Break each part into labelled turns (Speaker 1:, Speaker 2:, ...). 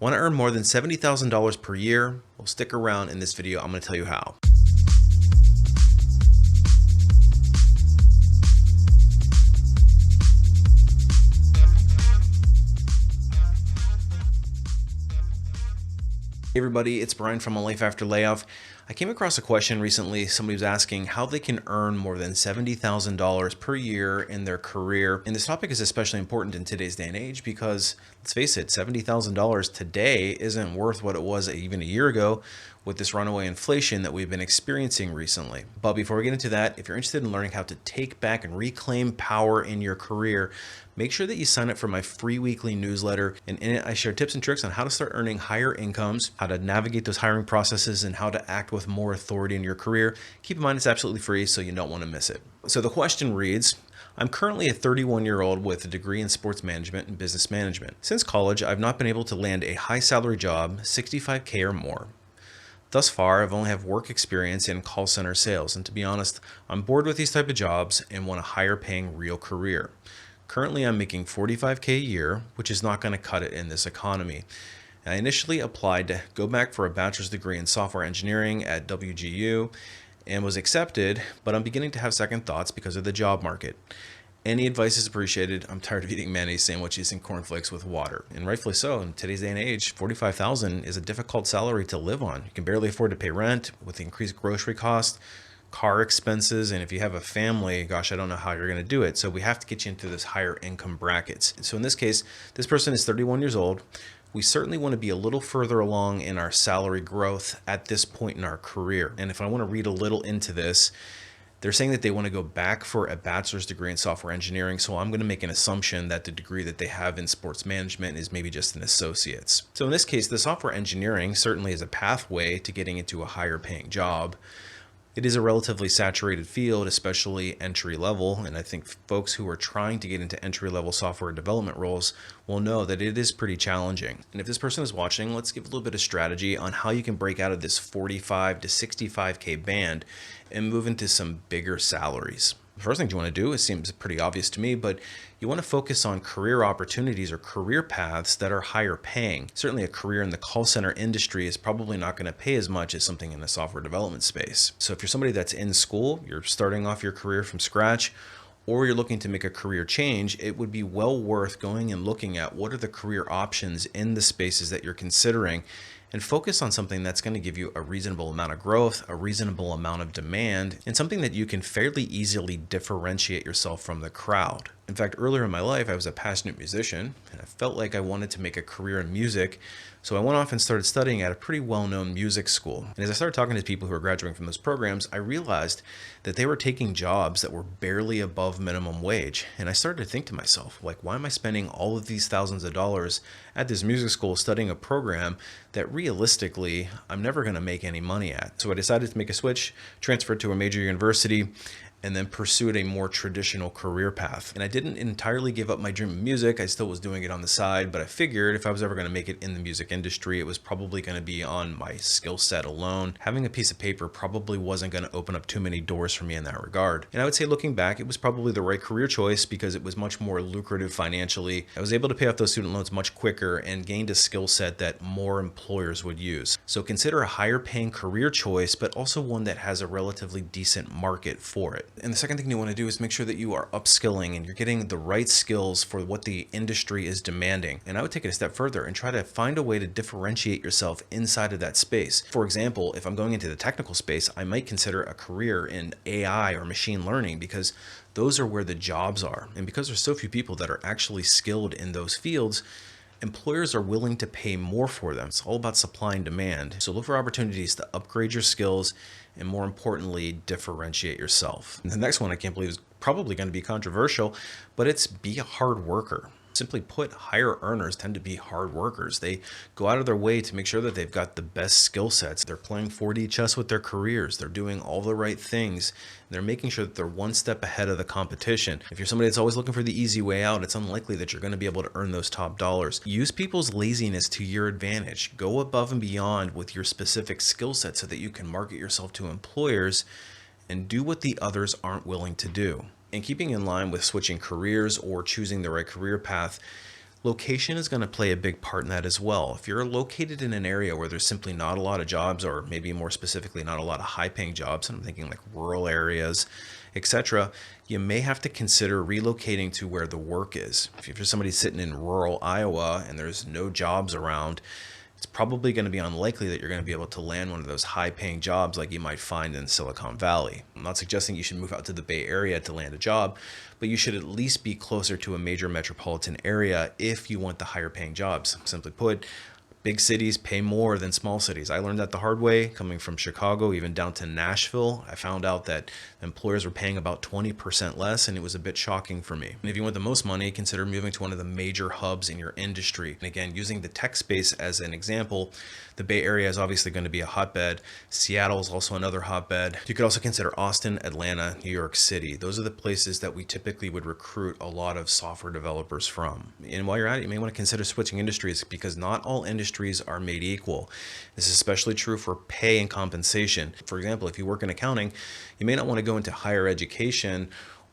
Speaker 1: Want to earn more than $70,000 per year? Well, stick around. In this video, I'm going to tell you how. Hey everybody, it's Brian from A Life After Layoff. I came across a question recently. Somebody was asking how they can earn more than $70,000 per year in their career. And this topic is especially important in today's day and age because, let's face it, $70,000 today isn't worth what it was even a year ago with this runaway inflation that we've been experiencing recently. But before we get into that, if you're interested in learning how to take back and reclaim power in your career, make sure that you sign up for my free weekly newsletter. And in it, I share tips and tricks on how to start earning higher incomes, how to navigate those hiring processes, and how to act with more authority in your career. Keep in mind, it's absolutely free, so you don't want to miss it. So the question reads, I'm currently a 31-year-old with a degree in sports management and business management. Since college, I've not been able to land a high salary job, $65K or more. Thus far, I've only have work experience in call center sales, and to be honest, I'm bored with these type of jobs and want a higher paying real career. Currently, I'm making $45K a year, which is not going to cut it in this economy. I initially applied to go back for a bachelor's degree in software engineering at WGU and was accepted, but I'm beginning to have second thoughts because of the job market. Any advice is appreciated. I'm tired of eating mayonnaise sandwiches and cornflakes with water. And rightfully so. In today's day and age, $45,000 is a difficult salary to live on. You can barely afford to pay rent with increased grocery costs, car expenses, and if you have a family, gosh, I don't know how you're going to do it. So we have to get you into this higher income brackets. So in this case, this person is 31 years old. We certainly want to be a little further along in our salary growth at this point in our career. And if I want to read a little into this, they're saying that they want to go back for a bachelor's degree in software engineering. So I'm going to make an assumption that the degree that they have in sports management is maybe just an associate's. So in this case, the software engineering certainly is a pathway to getting into a higher paying job. It is a relatively saturated field, especially entry level, and I think folks who are trying to get into entry level software development roles will know that it is pretty challenging. And if this person is watching, let's give a little bit of strategy on how you can break out of this 45 to 65K band and move into some bigger salaries. The first thing you want to do, it seems pretty obvious to me, but you want to focus on career opportunities or career paths that are higher paying. Certainly a career in the call center industry is probably not going to pay as much as something in the software development space. So if you're somebody that's in school, you're starting off your career from scratch, or you're looking to make a career change, it would be well worth going and looking at what are the career options in the spaces that you're considering and focus on something that's going to give you a reasonable amount of growth, a reasonable amount of demand, and something that you can fairly easily differentiate yourself from the crowd. In fact, earlier in my life, I was a passionate musician and I felt like I wanted to make a career in music. So I went off and started studying at a pretty well-known music school. And as I started talking to people who were graduating from those programs, I realized that they were taking jobs that were barely above minimum wage. And I started to think to myself, like, why am I spending all of these thousands of dollars at this music school studying a program that realistically I'm never going to make any money at? So I decided to make a switch, transferred to a major university, and then pursued a more traditional career path. And I didn't entirely give up my dream of music. I still was doing it on the side, but I figured if I was ever going to make it in the music industry, it was probably going to be on my skill set alone. Having a piece of paper probably wasn't going to open up too many doors for me in that regard. And I would say looking back, it was probably the right career choice because it was much more lucrative financially. I was able to pay off those student loans much quicker and gained a skill set that more employers would use. So consider a higher paying career choice, but also one that has a relatively decent market for it. And the second thing you want to do is make sure that you are upskilling and you're getting the right skills for what the industry is demanding. And I would take it a step further and try to find a way to differentiate yourself inside of that space. For example, if I'm going into the technical space, I might consider a career in AI or machine learning because those are where the jobs are. And because there's so few people that are actually skilled in those fields, employers are willing to pay more for them. It's all about supply and demand. So look for opportunities to upgrade your skills and, more importantly, differentiate yourself. And the next one I can't believe is probably going to be controversial, but it's be a hard worker. Simply put, higher earners tend to be hard workers. They go out of their way to make sure that they've got the best skill sets. They're playing 4D chess with their careers. They're doing all the right things. They're making sure that they're one step ahead of the competition. If you're somebody that's always looking for the easy way out, it's unlikely that you're going to be able to earn those top dollars. Use people's laziness to your advantage. Go above and beyond with your specific skill set so that you can market yourself to employers and do what the others aren't willing to do. And keeping in line with switching careers or choosing the right career path, Location is going to play a big part in that as well. If you're located in an area where there's simply not a lot of jobs, or maybe more specifically, not a lot of high paying jobs, and I'm thinking like rural areas, etc., you may have to consider relocating to where the work is. If you're somebody sitting in rural Iowa and there's no jobs around, it's probably going to be unlikely that you're going to be able to land one of those high paying jobs like you might find in Silicon Valley. I'm not suggesting you should move out to the Bay Area to land a job, but you should at least be closer to a major metropolitan area if you want the higher paying jobs. Simply put, big cities pay more than small cities. I learned that the hard way coming from Chicago, even down to Nashville. I found out that employers were paying about 20% less, and it was a bit shocking for me. And if you want the most money, consider moving to one of the major hubs in your industry. And again, using the tech space as an example, the Bay Area is obviously going to be a hotbed. Seattle is also another hotbed. You could also consider Austin, Atlanta, New York City. Those are the places that we typically would recruit a lot of software developers from. And while you're at it, you may want to consider switching industries, because not all industries are made equal. This is especially true for pay and compensation. For example, if you work in accounting, you may not want to go into higher education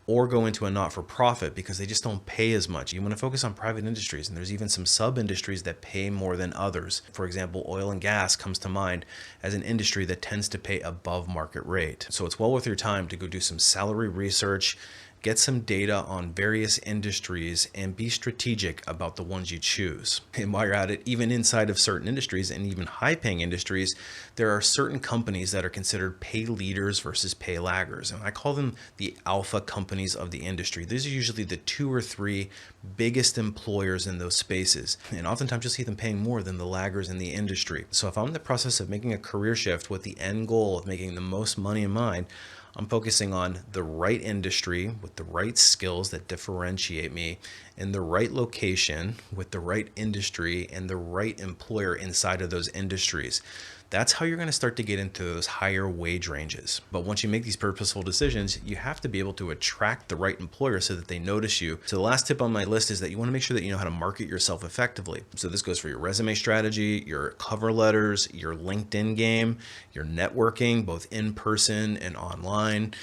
Speaker 1: or go into a not-for-profit because they just don't pay as much. You want to focus on private industries, and there's even some sub-industries that pay more than others. For example, oil and gas comes to mind as an industry that tends to pay above market rate. So it's well worth your time to go do some salary research, get some data on various industries, and be strategic about the ones you choose. And while you're at it, even inside of certain industries and even high-paying industries, there are certain companies that are considered pay leaders versus pay laggers. And I call them the alpha companies of the industry. These are usually the 2 or 3 biggest employers in those spaces. And oftentimes you'll see them paying more than the laggers in the industry. So if I'm in the process of making a career shift with the end goal of making the most money in mind, I'm focusing on the right industry with the right skills that differentiate me, in the right location with the right industry and the right employer inside of those industries. That's how you're going to start to get into those higher wage ranges. But once you make these purposeful decisions, you have to be able to attract the right employer so that they notice you. So the last tip on my list is that you want to make sure that you know how to market yourself effectively. So this goes for your resume strategy, your cover letters, your LinkedIn game, your networking, both in person and online,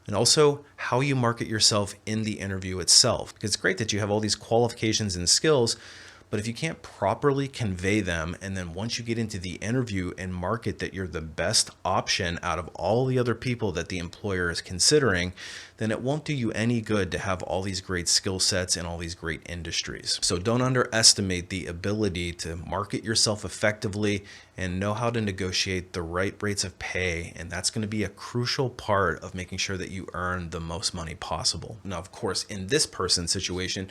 Speaker 1: and also how you market yourself in the interview itself. Because it's great that you have all these qualifications and skills, but if you can't properly convey them, and then once you get into the interview and market that you're the best option out of all the other people that the employer is considering, then it won't do you any good to have all these great skill sets in all these great industries. So don't underestimate the ability to market yourself effectively and know how to negotiate the right rates of pay. And that's going to be a crucial part of making sure that you earn the most money possible. Now, of course, in this person's situation,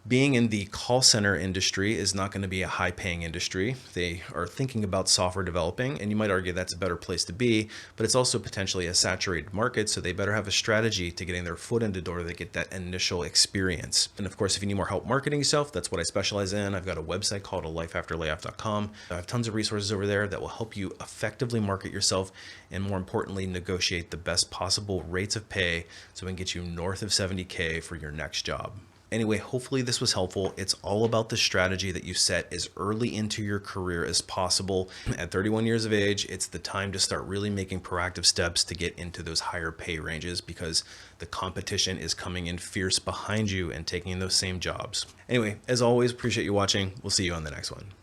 Speaker 1: being in the call center industry is not going to be a high paying industry. They are thinking about software developing, and you might argue that's a better place to be, but it's also potentially a saturated market. So they better have a strategy to getting their foot in the door to get that initial experience. And of course, if you need more help marketing yourself, that's what I specialize in. I've got a website called alifeafterlayoff.com. I have tons of resources over there that will help you effectively market yourself, and more importantly, negotiate the best possible rates of pay so we can get you north of 70K for your next job. Anyway, hopefully this was helpful. It's all about the strategy that you set as early into your career as possible. At 31 years of age, it's the time to start really making proactive steps to get into those higher pay ranges, because the competition is coming in fierce behind you and taking those same jobs. Anyway, as always, appreciate you watching. We'll see you on the next one.